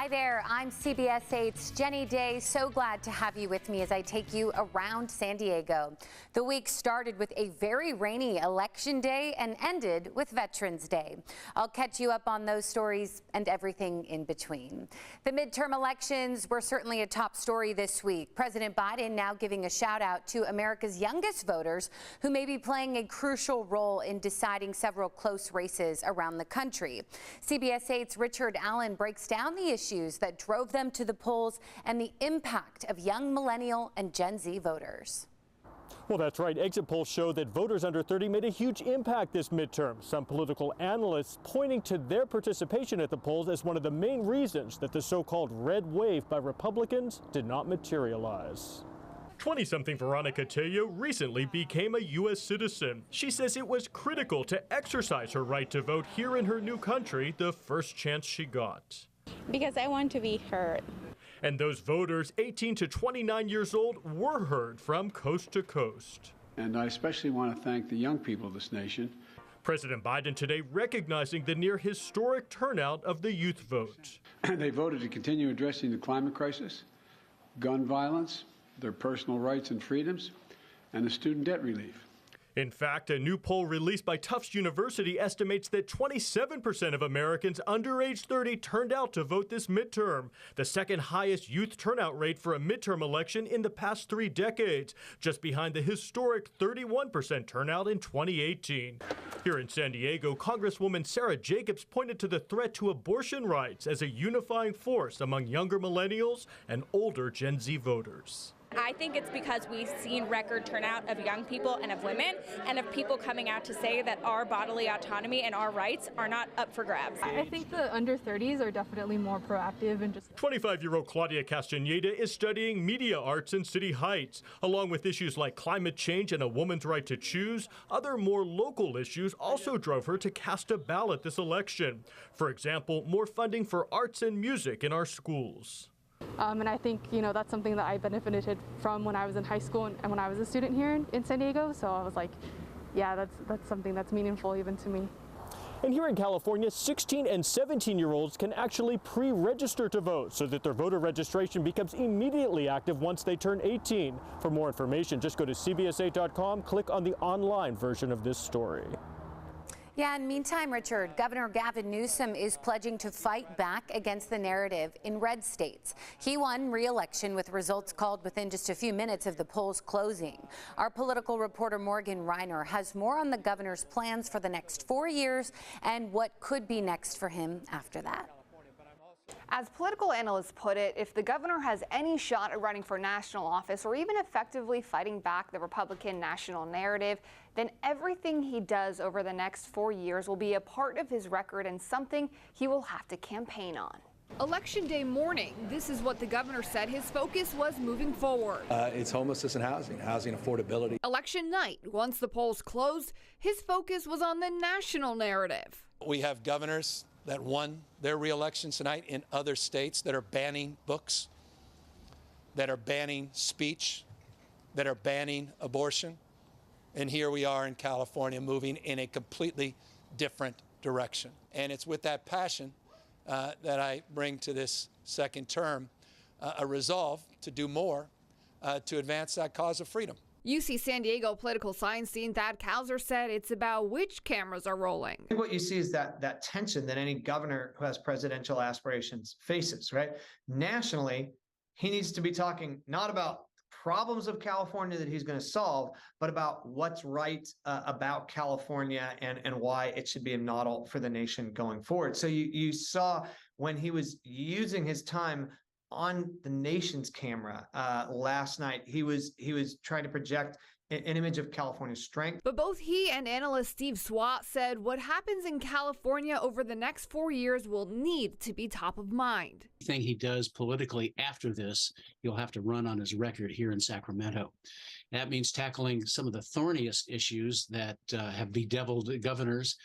there, I'm CBS 8's Jenny Day. So glad to have you with me as I take you around San Diego. The week started with a very rainy election day and ended with Veterans Day. I'll catch you up on those stories and everything in between. The midterm elections were certainly a top story this week. President Biden now giving a shout out to America's youngest voters who may be playing a crucial role in deciding several close races around the country. CBS 8's Richard Allen breaks down the issues that drove them to the polls and the impact of young millennial and Gen Z voters. Well, that's right. Exit polls show that voters under 30 made a huge impact this midterm. Some political analysts pointing to their participation at the polls as one of the main reasons that the so-called red wave by Republicans did not materialize. 20-something Veronica Tello recently became a U.S. citizen. She says it was critical to exercise her right to vote here in her new country the first chance she got. Because I want to be heard. And those voters 18 to 29 years old were heard from coast to coast. And I especially want to thank the young people of this nation. President Biden today recognizing the near historic turnout of the youth vote. They voted to continue addressing the climate crisis, gun violence, their personal rights and freedoms, and the student debt relief. In fact, a new poll released by Tufts University estimates that 27% of Americans under age 30 turned out to vote this midterm, the second highest youth turnout rate for a midterm election in the past 3 decades, just behind the historic 31% turnout in 2018. Here in San Diego, Congresswoman Sarah Jacobs pointed to the threat to abortion rights as a unifying force among younger millennials and older Gen Z voters. I think it's because we've seen record turnout of young people and of women and of people coming out to say that our bodily autonomy and our rights are not up for grabs. I think the under 30s are definitely more proactive and just... 25-year-old Claudia Castaneda is studying media arts in City Heights. Along with issues like climate change and a woman's right to choose, other more local issues also drove her to cast a ballot this election. For example, more funding for arts and music in our schools. And I think, that's something that I benefited from when I was in high school and when I was a student here in San Diego. So I was like, yeah, that's something that's meaningful even to me. And here in California, 16 and 17-year-olds can actually pre-register to vote so that their voter registration becomes immediately active once they turn 18. For more information, just go to CBS8.com, click on the online version of this story. Yeah, in the meantime, Richard, Governor Gavin Newsom is pledging to fight back against the narrative in red states. He won re-election with results called within just a few minutes of the polls closing. Our political reporter Morgan Reiner has more on the governor's plans for the next 4 years and what could be next for him after that. As political analysts put it, if the governor has any shot at running for national office or even effectively fighting back the Republican national narrative, then everything he does over the next 4 years will be a part of his record and something he will have to campaign on. Election day morning, this is what the governor said his focus was moving forward. It's homelessness and housing affordability. Election night, once the polls closed, his focus was on the national narrative. We have governors that won their re-election tonight in other states that are banning books, that are banning speech, that are banning abortion. And here we are in California moving in a completely different direction. And it's with that passion that I bring to this second term a resolve to do more to advance that cause of freedom. UC San Diego political science dean Thad Kauser said it's about which cameras are rolling. I think what you see is that tension that any governor who has presidential aspirations faces, right? Nationally, he needs to be talking not about problems of California that he's going to solve, but about what's right about California and why it should be a model for the nation going forward. So you saw when he was using his time on the nation's camera last night, he was trying to project an image of California's strength. But both he and analyst Steve Swat said what happens in California over the next 4 years will need to be top of mind. Anything he does politically after this, he'll have to run on his record here in Sacramento. That means tackling some of the thorniest issues that have bedeviled governors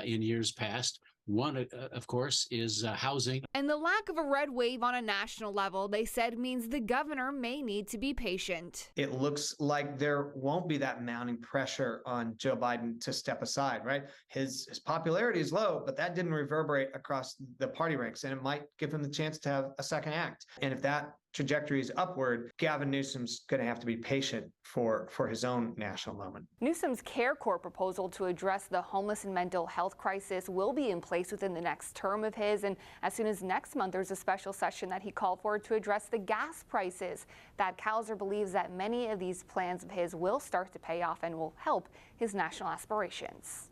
in years past. One, of course, is housing. And the lack of a red wave on a national level, they said, means the governor may need to be patient. It looks like there won't be that mounting pressure on Joe Biden to step aside, right? His popularity is low, but that didn't reverberate across the party ranks, and it might give him the chance to have a second act. And if that trajectory is upward, Gavin Newsom's going to have to be patient for his own national moment. Newsom's Care Corps proposal to address the homeless and mental health crisis will be in place within the next term of his. And as soon as next month, there's a special session that he called for to address the gas prices. Thad Kalzer believes that many of these plans of his will start to pay off and will help his national aspirations.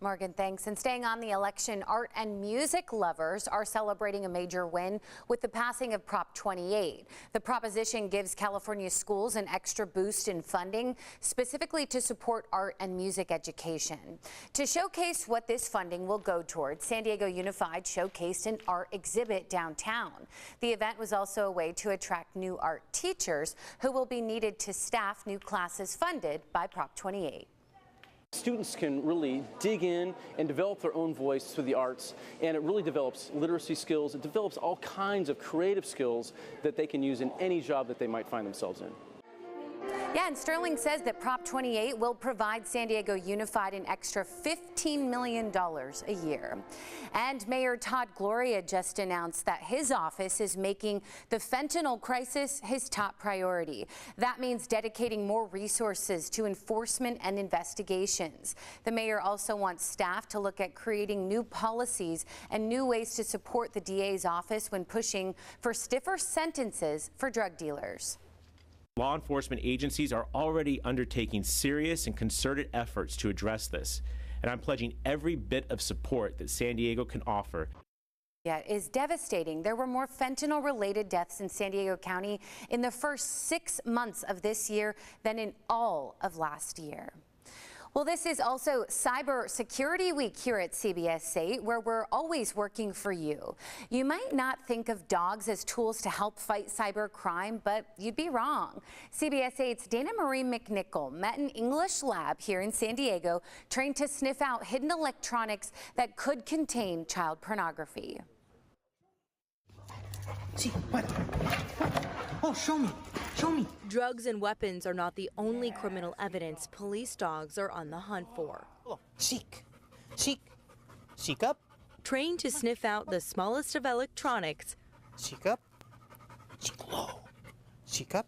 Morgan, thanks. And staying on the election, art and music lovers are celebrating a major win with the passing of Prop 28. The proposition gives California schools an extra boost in funding, specifically to support art and music education. To showcase what this funding will go towards, San Diego Unified showcased an art exhibit downtown. The event was also a way to attract new art teachers who will be needed to staff new classes funded by Prop 28. Students can really dig in and develop their own voice through the arts, and it really develops literacy skills. It develops all kinds of creative skills that they can use in any job that they might find themselves in. Yeah, and Sterling says that Prop 28 will provide San Diego Unified an extra $15 million a year. And Mayor Todd Gloria just announced that his office is making the fentanyl crisis his top priority. That means dedicating more resources to enforcement and investigations. The mayor also wants staff to look at creating new policies and new ways to support the DA's office when pushing for stiffer sentences for drug dealers. Law enforcement agencies are already undertaking serious and concerted efforts to address this, and I'm pledging every bit of support that San Diego can offer. Yeah, it is devastating. There were more fentanyl-related deaths in San Diego County in the first 6 months of this year than in all of last year. Well, this is also Cyber Security Week here at CBS 8, where we're always working for you. You might not think of dogs as tools to help fight cyber crime, but you'd be wrong. CBS 8's Dana Marie McNichol met an English lab here in San Diego, trained to sniff out hidden electronics that could contain child pornography. See, what? Oh, show me. Show me. Drugs and weapons are not the only criminal evidence police dogs are on the hunt for. Seek. Seek. Seek up. Trained to sniff out the smallest of electronics. Seek up. Seek low. Seek up.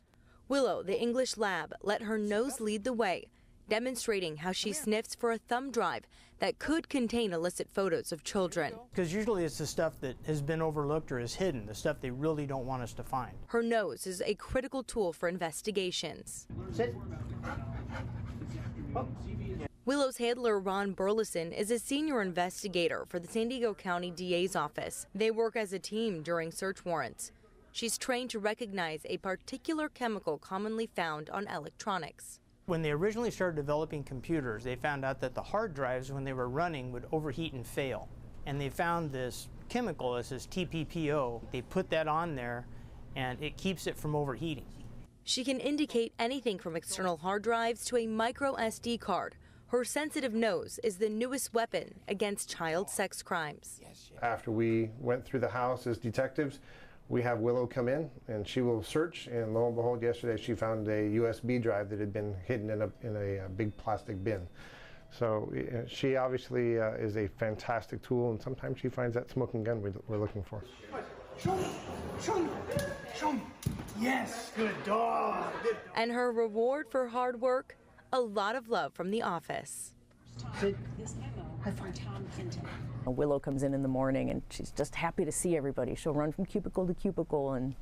Willow, the English lab, let her nose lead the way, demonstrating how she sniffs for a thumb drive that could contain illicit photos of children. Because usually it's the stuff that has been overlooked or is hidden, the stuff they really don't want us to find. Her nose is a critical tool for investigations. Sit. Oh. Willow's handler, Ron Burleson, is a senior investigator for the San Diego County DA's office. They work as a team during search warrants. She's trained to recognize a particular chemical commonly found on electronics. When they originally started developing computers, they found out that the hard drives, when they were running, would overheat and fail. And they found this chemical, this is TPPO. They put that on there, and it keeps it from overheating. She can indicate anything from external hard drives to a micro SD card. Her sensitive nose is the newest weapon against child sex crimes. After we went through the house as detectives, we have Willow come in and she will search, and lo and behold, yesterday she found a USB drive that had been hidden in a big plastic bin. So she obviously is a fantastic tool, and sometimes she finds that smoking gun we're looking for. Show me. Show me. Show me. Yes, good dog. And her reward for hard work, a lot of love from the office. Willow comes in the morning and she's just happy to see everybody. She'll run from cubicle to cubicle and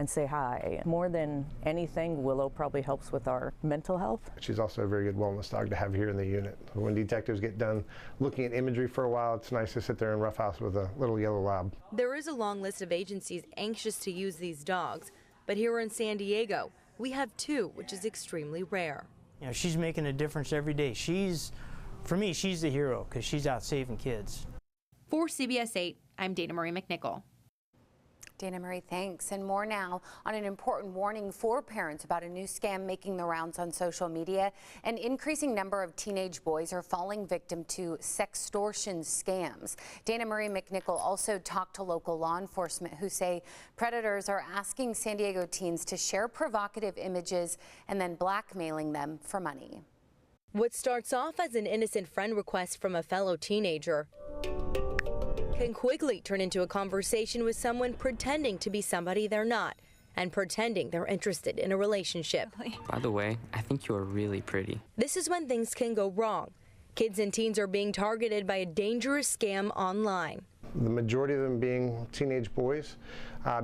say hi. More than anything, Willow probably helps with our mental health. She's also a very good wellness dog to have here in the unit. When detectives get done looking at imagery for a while, it's nice to sit there and roughhouse with a little yellow lab. There is a long list of agencies anxious to use these dogs, but here in San Diego, we have two, which is extremely rare. You know, she's making a difference every day. For me, she's the hero because she's out saving kids. For CBS 8, I'm Dana Marie McNichol. Dana Marie, thanks. And more now on an important warning for parents about a new scam making the rounds on social media. An increasing number of teenage boys are falling victim to sextortion scams. Dana Marie McNichol also talked to local law enforcement who say predators are asking San Diego teens to share provocative images and then blackmailing them for money. What starts off as an innocent friend request from a fellow teenager can quickly turn into a conversation with someone pretending to be somebody they're not and pretending they're interested in a relationship. By the way, I think you are really pretty. This is when things can go wrong. Kids and teens are being targeted by a dangerous scam online. The majority of them being teenage boys,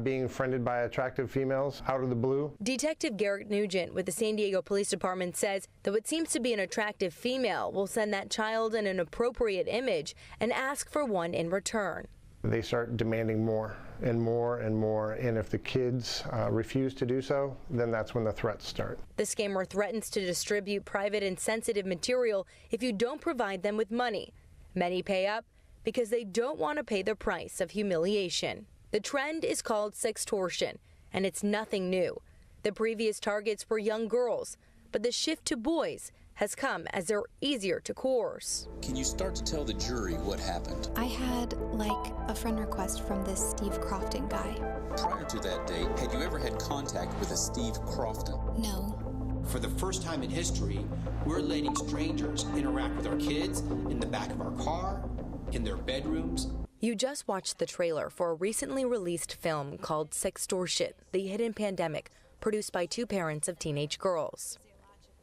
being friended by attractive females out of the blue. Detective Garrett Nugent with the San Diego Police Department says that what seems to be an attractive female will send that child an inappropriate image and ask for one in return. They start demanding more and more and more, and if the kids refuse to do so, then that's when the threats start. The scammer threatens to distribute private and sensitive material if you don't provide them with money. Many pay up because they don't want to pay the price of humiliation. The trend is called sextortion, and it's nothing new. The previous targets were young girls, but the shift to boys has come as they're easier to coerce. Can you start to tell the jury what happened? I had a friend request from this Steve Crofton guy. Prior to that date, had you ever had contact with a Steve Crofton? No. For the first time in history, we're letting strangers interact with our kids in the back of our car, in their bedrooms. You just watched the trailer for a recently released film called Sextortion: The Hidden Pandemic, produced by two parents of teenage girls.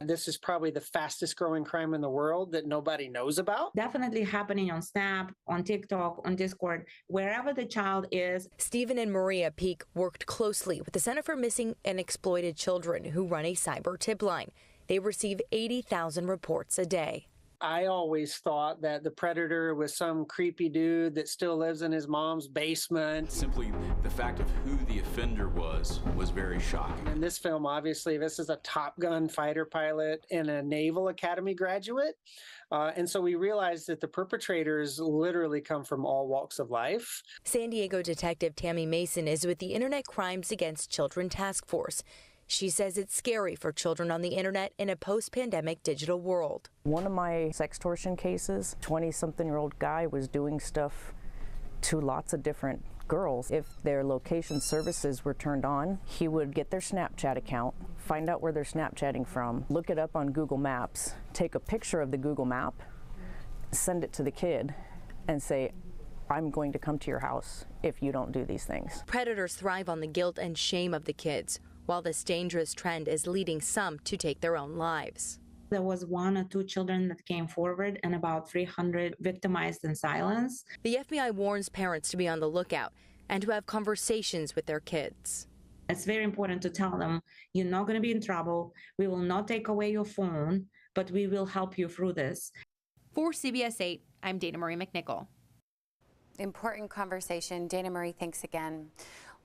This is probably the fastest growing crime in the world that nobody knows about. Definitely happening on Snap, on TikTok, on Discord, wherever the child is. Stephen and Maria Peak worked closely with the Center for Missing and Exploited Children, who run a cyber tip line. They receive 80,000 reports a day. I always thought that the predator was some creepy dude that still lives in his mom's basement. Simply the fact of who the offender was very shocking. In this film, obviously, this is a Top Gun fighter pilot and a Naval Academy graduate. And so we realized that the perpetrators literally come from all walks of life. San Diego detective Tammy Mason is with the Internet Crimes Against Children Task Force. She says it's scary for children on the internet in a post-pandemic digital world. One of my sextortion cases, 20-something-year-old guy was doing stuff to lots of different girls. If their location services were turned on, he would get their Snapchat account, find out where they're Snapchatting from, look it up on Google Maps, take a picture of the Google map, send it to the kid, and say, I'm going to come to your house if you don't do these things. Predators thrive on the guilt and shame of the kids, while this dangerous trend is leading some to take their own lives. There was 1 or 2 children that came forward and about 300 victimized in silence. The FBI warns parents to be on the lookout and to have conversations with their kids. It's very important to tell them, you're not going to be in trouble. We will not take away your phone, but we will help you through this. For CBS 8, I'm Dana Marie McNichol. Important conversation. Dana Marie, thanks again.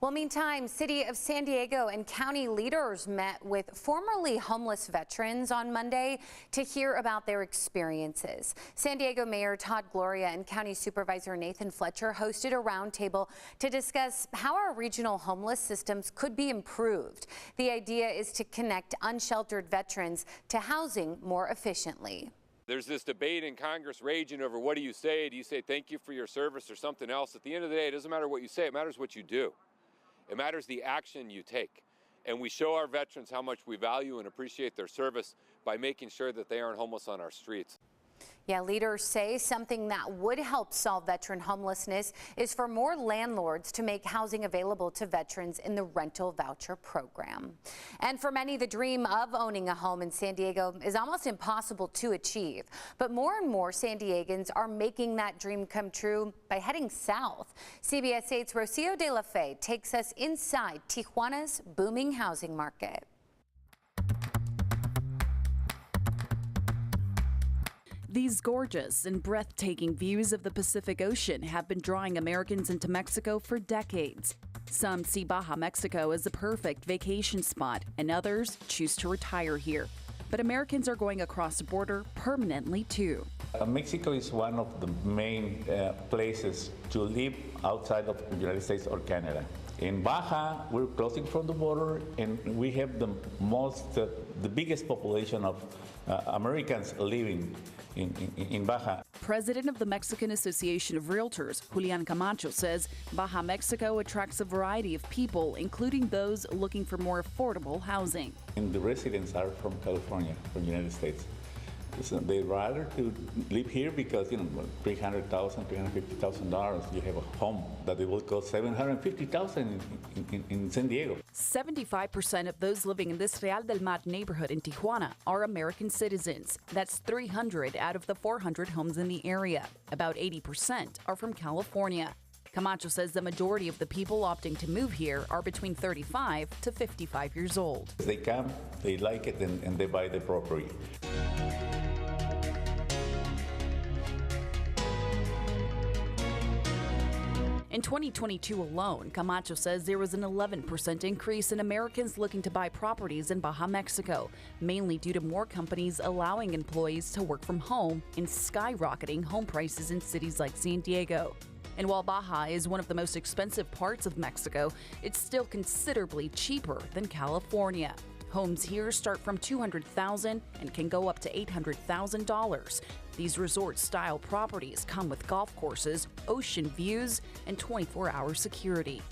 Well, meantime, City of San Diego and county leaders met with formerly homeless veterans on Monday to hear about their experiences. San Diego Mayor Todd Gloria and County Supervisor Nathan Fletcher hosted a roundtable to discuss how our regional homeless systems could be improved. The idea is to connect unsheltered veterans to housing more efficiently. There's this debate in Congress raging over what do you say? Do you say thank you for your service or something else? At the end of the day, it doesn't matter what you say, it matters what you do. It matters the action you take. And we show our veterans how much we value and appreciate their service by making sure that they aren't homeless on our streets. Yeah, leaders say something that would help solve veteran homelessness is for more landlords to make housing available to veterans in the rental voucher program. And for many, the dream of owning a home in San Diego is almost impossible to achieve. But more and more San Diegans are making that dream come true by heading south. CBS 8's Rocio de la Fe takes us inside Tijuana's booming housing market. These gorgeous and breathtaking views of the Pacific Ocean have been drawing Americans into Mexico for decades. Some see Baja Mexico as the perfect vacation spot, and others choose to retire here. But Americans are going across the border permanently too. Mexico is one of the main places to live outside of the United States or Canada. In Baja, we're closing from the border, and we have the biggest population of Americans living in Baja. President of the Mexican Association of Realtors, Julian Camacho, says Baja Mexico attracts a variety of people, including those looking for more affordable housing. And the residents are from California, from the United States. So they'd rather to live here because, $300,000, $350,000, you have a home that it will cost $750,000 in San Diego. 75% of those living in this Real del Mar neighborhood in Tijuana are American citizens. That's 300 out of the 400 homes in the area. About 80% are from California. Camacho says the majority of the people opting to move here are between 35 to 55 years old. They come, they like it, and they buy the property. In 2022 alone, Camacho says there was an 11% increase in Americans looking to buy properties in Baja Mexico, mainly due to more companies allowing employees to work from home and skyrocketing home prices in cities like San Diego. And while Baja is one of the most expensive parts of Mexico, it's still considerably cheaper than California. Homes here start from $200,000 and can go up to $800,000. These resort-style properties come with golf courses, ocean views, and 24-hour security.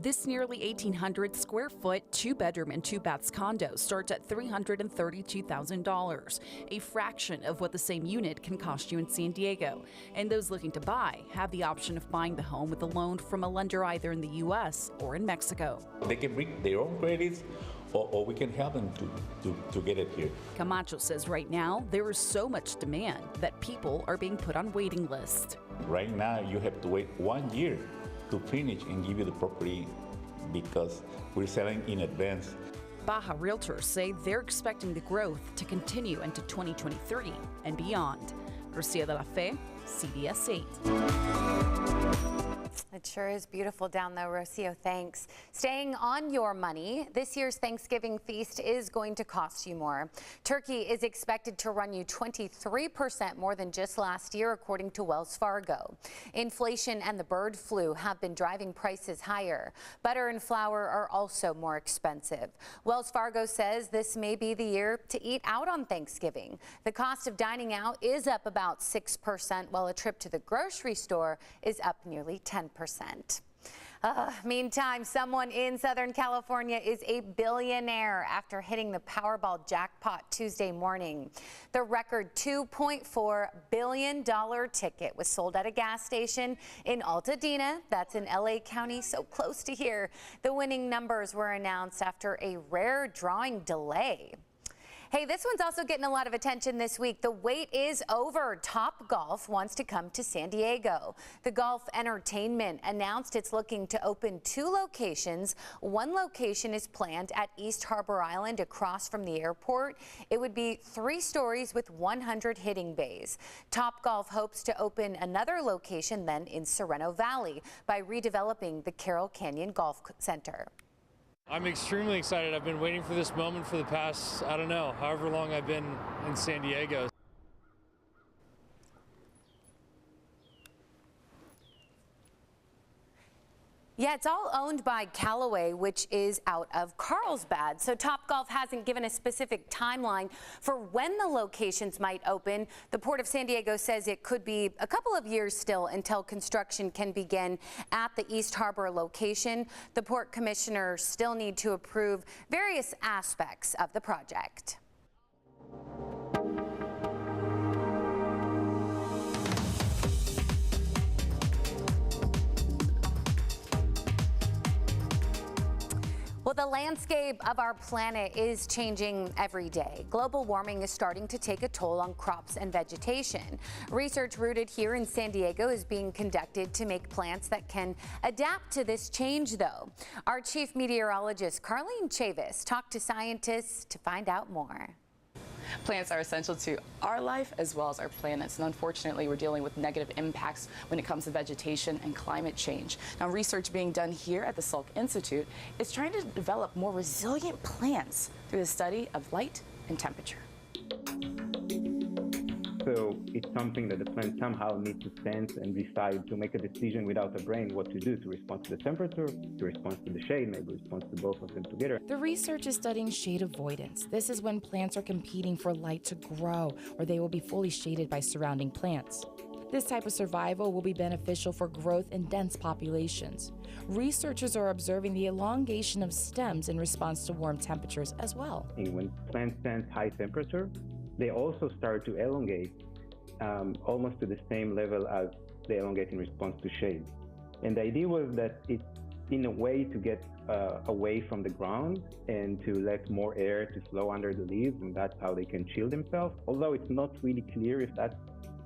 This nearly 1,800 square foot, 2-bedroom and 2-bath condo starts at $332,000, a fraction of what the same unit can cost you in San Diego. And those looking to buy have the option of buying the home with a loan from a lender either in the U.S. or in Mexico. They can bring their own credits, or we can help them to get it here. Camacho says right now there is so much demand that people are being put on waiting lists. Right now, you have to wait 1 year to finish and give you the property because we're selling in advance. Baja Realtors say they're expecting the growth to continue into 2023 and beyond. Rocio de la Fe, CBS 8. It sure is beautiful down there, Rocio. Thanks. Staying on your money, this year's Thanksgiving feast is going to cost you more. Turkey is expected to run you 23% more than just last year, according to Wells Fargo. Inflation and the bird flu have been driving prices higher. Butter and flour are also more expensive. Wells Fargo says this may be the year to eat out on Thanksgiving. The cost of dining out is up about 6%, while a trip to the grocery store is up nearly 10%. Meantime, someone in Southern California is a billionaire after hitting the Powerball jackpot Tuesday morning. The record $2.4 billion ticket was sold at a gas station in Altadena, that's in LA County, so close to here. The winning numbers were announced after a rare drawing delay. Hey, this one's also getting a lot of attention this week. The wait is over. Topgolf wants to come to San Diego. The Golf Entertainment announced it's looking to open 2 locations. One location is planned at East Harbor Island across from the airport. It would be 3 stories with 100 hitting bays. Topgolf hopes to open another location then in Sereno Valley by redeveloping the Carroll Canyon Golf Center. I'm extremely excited. I've been waiting for this moment for the past, I don't know, however long I've been in San Diego. Yeah, it's all owned by Callaway, which is out of Carlsbad. So Topgolf hasn't given a specific timeline for when the locations might open. The Port of San Diego says it could be a couple of years still until construction can begin at the East Harbor location. The Port Commissioners still need to approve various aspects of the project. Well, the landscape of our planet is changing every day. Global warming is starting to take a toll on crops and vegetation. Research rooted here in San Diego is being conducted to make plants that can adapt to this change, though. Our chief meteorologist, Carlene Chavis, talked to scientists to find out more. Plants are essential to our life as well as our planet's, and unfortunately we're dealing with negative impacts when it comes to vegetation and climate change. Now, research being done here at the Salk Institute is trying to develop more resilient plants through the study of light and temperature. So it's something that the plant somehow needs to sense and decide to make a decision without a brain what to do, to respond to the temperature, to respond to the shade, maybe respond to both of them together. The research is studying shade avoidance. This is when plants are competing for light to grow, or they will be fully shaded by surrounding plants. This type of survival will be beneficial for growth in dense populations. Researchers are observing the elongation of stems in response to warm temperatures as well. When plants sense high temperature, they also start to elongate almost to the same level as they elongate in response to shade. And the idea was that it's in a way to get away from the ground and to let more air to flow under the leaves, and that's how they can chill themselves. Although it's not really clear if that's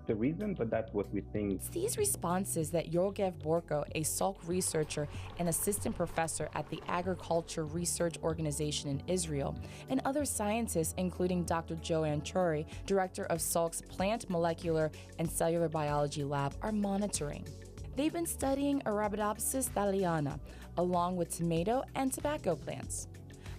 the reason, but that's what we think. It's these responses that Yogev Borko, a Salk researcher and assistant professor at the Agriculture Research Organization in Israel, and other scientists, including Dr. Joanne Chori, director of Salk's Plant Molecular and Cellular Biology Lab, are monitoring. They've been studying Arabidopsis thaliana, along with tomato and tobacco plants.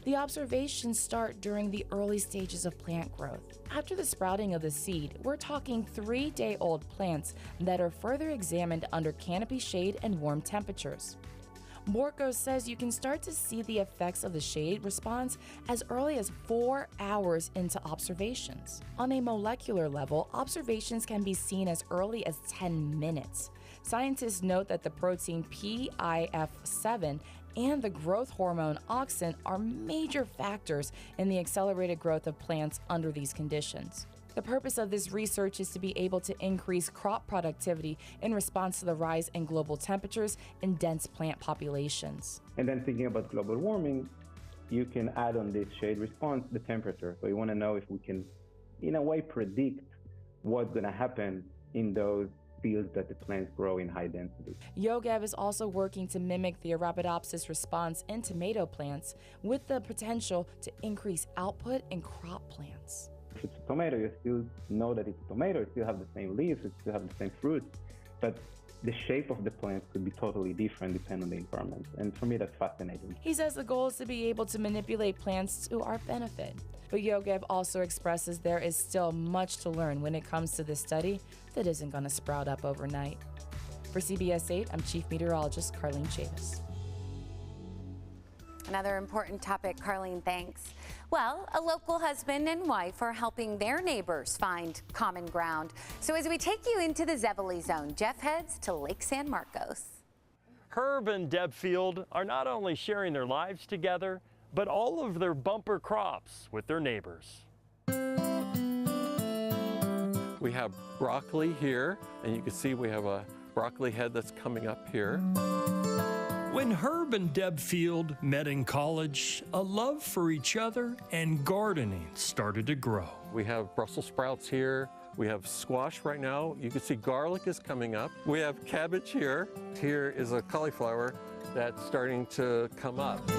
The observations start during the early stages of plant growth. After the sprouting of the seed, we're talking 3-day-old plants that are further examined under canopy shade and warm temperatures. Borko says you can start to see the effects of the shade response as early as 4 hours into observations. On a molecular level, observations can be seen as early as 10 minutes. Scientists note that the protein PIF7 and the growth hormone auxin are major factors in the accelerated growth of plants under these conditions. The purpose of this research is to be able to increase crop productivity in response to the rise in global temperatures in dense plant populations. And then thinking about global warming, you can add on this shade response the temperature. So you want to know if we can, in a way, predict what's going to happen in those fields that the plants grow in high density. Yogev is also working to mimic the Arabidopsis response in tomato plants with the potential to increase output in crop plants. If it's a tomato, you still know that it's a tomato, it still have the same leaves, it still have the same fruit, but the shape of the plant could be totally different depending on the environment. And for me, that's fascinating. He says the goal is to be able to manipulate plants to our benefit. But Yogev also expresses there is still much to learn when it comes to this study that isn't going to sprout up overnight. For CBS 8, I'm Chief Meteorologist Carlene Chavis. Another important topic, Carlene, thanks. Well, a local husband and wife are helping their neighbors find common ground. So as we take you into the Zevely Zone, Jeff heads to Lake San Marcos. Herb and Deb Field are not only sharing their lives together, but all of their bumper crops with their neighbors. We have broccoli here, and you can see we have a broccoli head that's coming up here. When Herb and Deb Field met in college, a love for each other and gardening started to grow. We have Brussels sprouts here. We have squash right now. You can see garlic is coming up. We have cabbage here. Here is a cauliflower that's starting to come up.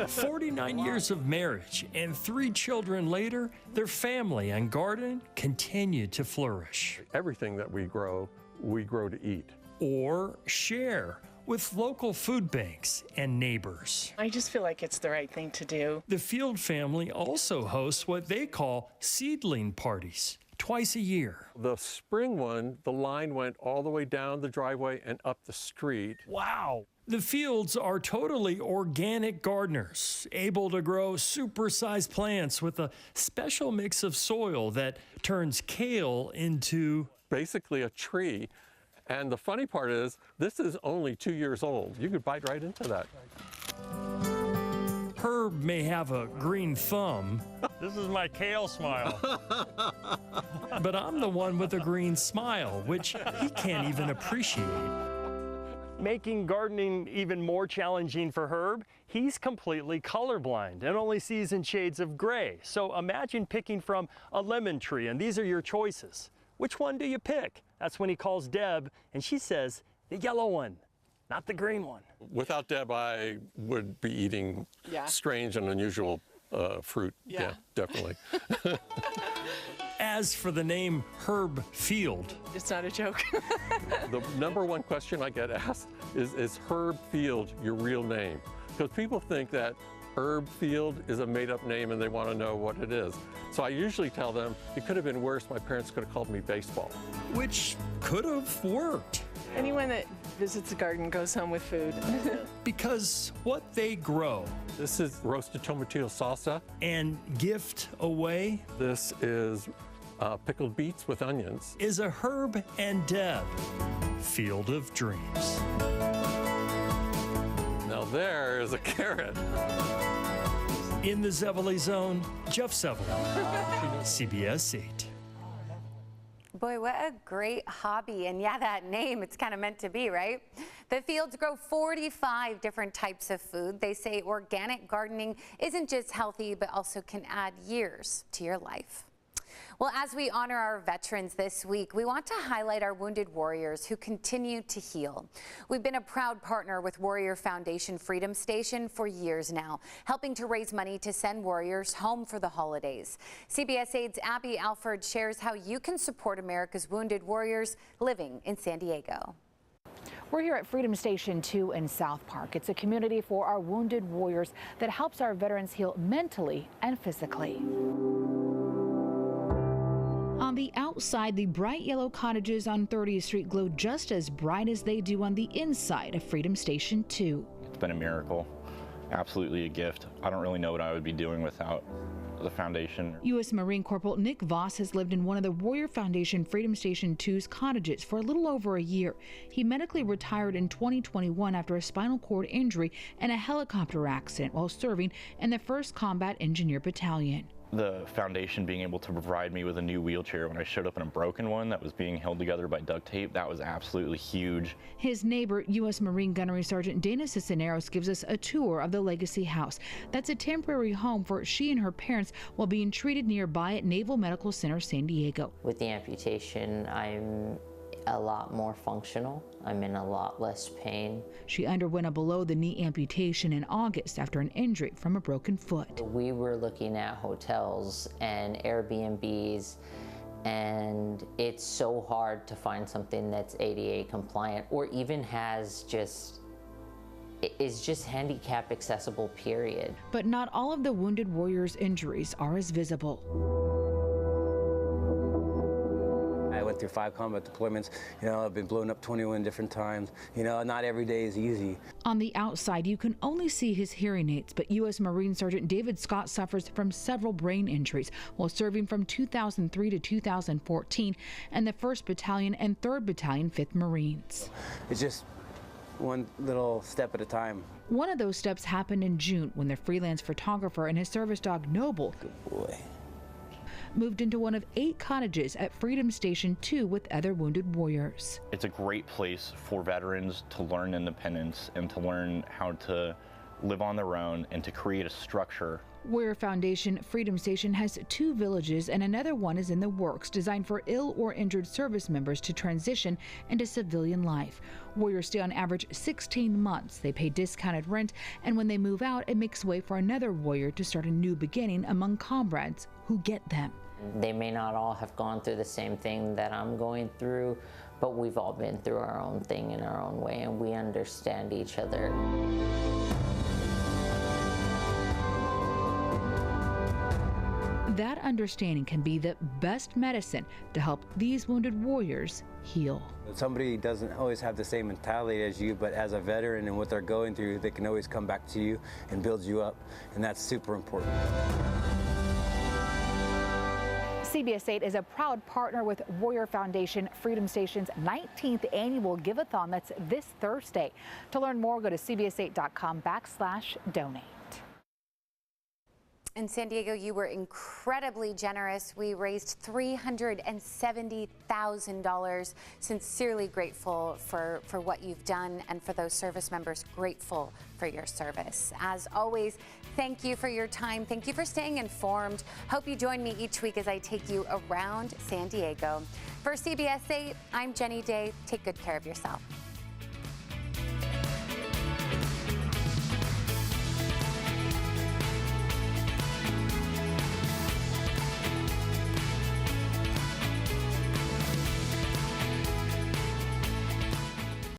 49 years of marriage and 3 children later, their family and garden continue to flourish. Everything that we grow to eat. Or share with local food banks and neighbors. I just feel like it's the right thing to do. The Field family also hosts what they call seedling parties twice a year. The spring one, the line went all the way down the driveway and up the street. Wow! The Fields are totally organic gardeners, able to grow super-sized plants with a special mix of soil that turns kale into basically a tree. And the funny part is, this is only 2 years old. You could bite right into that. Herb may have a green thumb. This is my kale smile. But I'm the one with a green smile, which he can't even appreciate. Making gardening even more challenging for Herb, he's completely colorblind and only sees in shades of gray. So imagine picking from a lemon tree, and these are your choices. Which one do you pick? That's when he calls Deb, and she says, the yellow one, not the green one. Without Deb, I would be eating strange and unusual fruit. Yeah, definitely. As for the name Herb Field, it's not a joke. The number one question I get asked is Herb Field your real name? Because people think that herb field is a made-up name and they want to know what it is. So I usually tell them, it could have been worse. My parents could have called me baseball. Which could have worked. Anyone that visits a garden goes home with food. Because what they grow. This is roasted tomatillo salsa. And gift away. This is pickled beets with onions. Is a Herb and Deb field of dreams. Now there is a carrot. In the Zevely Zone, Jeff Zevely, CBS 8. Boy, what a great hobby. And yeah, that name, it's kind of meant to be, right? The fields grow 45 different types of food. They say organic gardening isn't just healthy, but also can add years to your life. Well, as we honor our veterans this week, we want to highlight our wounded warriors who continue to heal. We've been a proud partner with Warrior Foundation Freedom Station for years now, helping to raise money to send warriors home for the holidays. CBS 8's Abby Alford shares how you can support America's wounded warriors living in San Diego. We're here at Freedom Station 2 in South Park. It's a community for our wounded warriors that helps our veterans heal mentally and physically. On the outside, the bright yellow cottages on 30th Street glow just as bright as they do on the inside of Freedom Station 2. It's been a miracle, absolutely a gift. I don't really know what I would be doing without the foundation. U.S. Marine Corporal Nick Voss has lived in one of the Warrior Foundation Freedom Station 2's cottages for a little over a year. He medically retired in 2021 after a spinal cord injury and a helicopter accident while serving in the 1st Combat Engineer Battalion. The foundation being able to provide me with a new wheelchair when I showed up in a broken one that was being held together by duct tape, that was absolutely huge. His neighbor, U.S. Marine Gunnery Sergeant Dana Cisneros, gives us a tour of the Legacy House. That's a temporary home for she and her parents while being treated nearby at Naval Medical Center San Diego. With the amputation, I'm a lot more functional. I'm in a lot less pain. She underwent a below-the-knee amputation in August after an injury from a broken foot. We were looking at hotels and Airbnbs, and it's so hard to find something that's ADA compliant or even is just handicap accessible, period. But not all of the wounded warriors' injuries are as visible. I went through 5 combat deployments. I've been blown up 21 different times. Not every day is easy. On the outside, you can only see his hearing aids, but U.S. Marine Sergeant David Scott suffers from several brain injuries while serving from 2003 to 2014 in the 1st Battalion and 3rd Battalion 5th Marines. It's just one little step at a time. One of those steps happened in June when the freelance photographer and his service dog Noble moved into one of 8 cottages at Freedom Station 2 with other wounded warriors. It's a great place for veterans to learn independence and to learn how to live on their own and to create a structure. Warrior Foundation Freedom Station has 2 villages and another one is in the works, designed for ill or injured service members to transition into civilian life. Warriors stay on average 16 months. They pay discounted rent, and when they move out, it makes way for another warrior to start a new beginning among comrades who get them. They may not all have gone through the same thing that I'm going through, but we've all been through our own thing in our own way, and we understand each other. That understanding can be the best medicine to help these wounded warriors heal. Somebody doesn't always have the same mentality as you, but as a veteran and what they're going through, they can always come back to you and build you up, and that's super important. CBS 8 is a proud partner with Warrior Foundation Freedom Station's 19th annual Give-a-thon. That's this Thursday. To learn more, go to cbs8.com/donate. In San Diego, you were incredibly generous. We raised $370,000. Sincerely grateful for what you've done, and for those service members, grateful for your service. As always, thank you for your time. Thank you for staying informed. Hope you join me each week as I take you around San Diego. For CBS 8, I'm Jenny Day. Take good care of yourself.